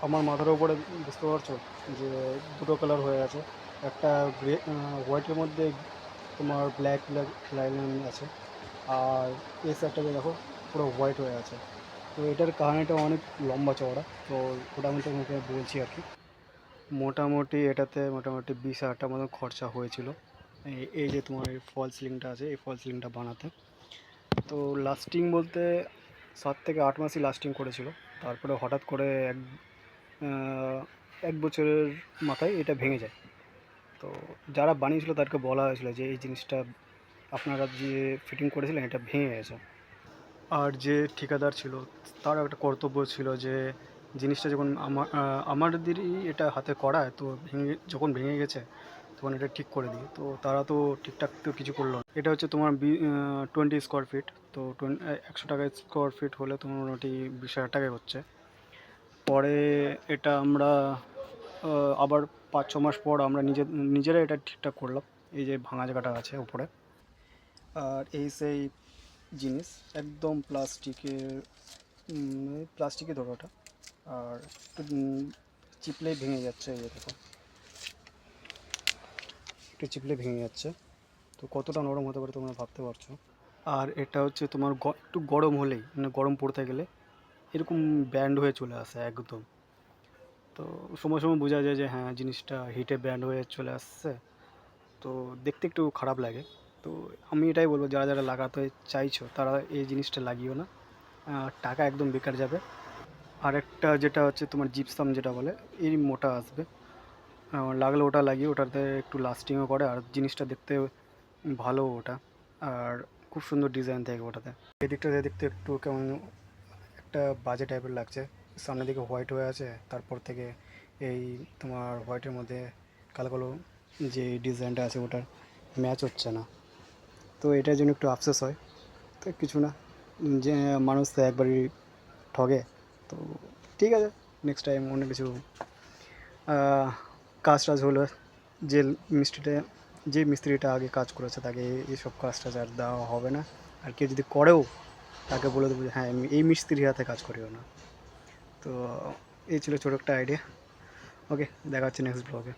আমার মাথার উপরে বুঝতে পারছো যে দুটো কালার হয়ে আছে, একটা গ্রে হোয়াইটের মধ্যে তোমার ব্ল্যাক ব্ল্যাক লাইন আছে, আর এই সাইডটাতে দেখো পুরো হোয়াইট হয়ে আছে। তো এটার কাহিনিটা অনেক লম্বা চওড়া, তো ওটা আমি তোমাকে বলছি আর কি। মোটামুটি এটাতে মোটামুটি 20,000 টাকার মতো খরচা হয়েছিল। এই যে তোমার এই ফল সিলিংটা আছে, এই ফল সিলিংটা বানাতে। তো লাস্টিং বলতে 7 থেকে 8 মাসই লাস্টিং করেছিল। তারপরে হঠাৎ করে আহ, 1 বছরের মাথায় এটা ভেঙে যায়। তো যারা বানিয়েছিল তাদেরকে বলা হয়েছিল যে এই জিনিসটা আপনারা যে ফিটিং করেছিলেন এটা ভেঙে গেছে। আর যে ঠিকাদার ছিল তার একটা কর্তব্য ছিল যে জিনিসটা যখন আমাদেরই এটা হাতে করা, তো যখন ভেঙে গেছে তখন এটা ঠিক করে দিই। তো তারা তো ঠিকঠাক তো কিছু করলো না। এটা হচ্ছে তোমার 20 স্কোয়ার ফিট। তো 100 টাকা স্কোয়ার ফিট হলে তোমার মোটামুটি 20,000 টাকায় হচ্ছে। পরে এটা আমরা আবার 5-6 মাস পর আমরা নিজেরাই এটা ঠিকঠাক করলাম। এই যে ভাঙা জায়গাটা আছে উপরে। আর এই সেই জিনিস একদম প্লাস্টিকের ধরো ওটা। আর একটু চিপলেই ভেঙে যাচ্ছে, এই যে দেখো একটু চিপলে ভেঙে যাচ্ছে। তো কতটা নরম হতে পারে তোমরা ভাবতে পারছো। আর এটা হচ্ছে তোমার একটু গরম হলেই, মানে গরম পড়তে গেলে এরকম ব্যান্ড হয়ে চলে আসে একদম। তো সময় সময় বোঝা যায় যে হ্যাঁ জিনিসটা হিটে ব্যান্ড হয়ে চলে আসছে। তো দেখতে একটু খারাপ লাগে। তো আমি এটাই বলবো, যারা যারা লাগাতে চাইছো তারা এই জিনিসটা লাগিও না। টাকা একদম বেকার যাবে। আরেকটা যেটা হচ্ছে তোমার জিপসাম যেটা বলে, এই মোটা আসবে। লাগলে ওটা লাগিয়ে ওটাতে একটু লাস্টিংও করে, আর জিনিসটা দেখতে ভালো ওটা। আর খুব সুন্দর ডিজাইন থাকে ওটাতে। এই দিকটাতে দেখতে একটু কেমন একটা বাজে টাইপের লাগছে। সামনের দিকে হোয়াইট হয়ে আছে, তারপর থেকে এই তোমার হোয়াইটের মধ্যে কালো কালো যে ডিজাইনটা আছে ওটার ম্যাচ হচ্ছে না। তো এটার জন্য একটু আফসোস হয়। তো কিছু না, যে মানুষ তো একবারই ঠগে। তো ঠিক আছে, নেক্সট টাইম অন্য কিছু আহ, কাজ টাজ হলো। যে মিস্ত্রিটা যে মিস্ত্রিটা আগে কাজ করেছে তাকে এইসব কাজ টাজ আর দেওয়া হবে না। আর কেউ যদি করেও তাকে বলে দেবো যে হ্যাঁ আমি এই মিস্ত্রির হাতে কাজ করিও না। তো এই ছিল ছোটো একটা আইডিয়া। ওকে, দেখা হচ্ছে নেক্সট ব্লগে।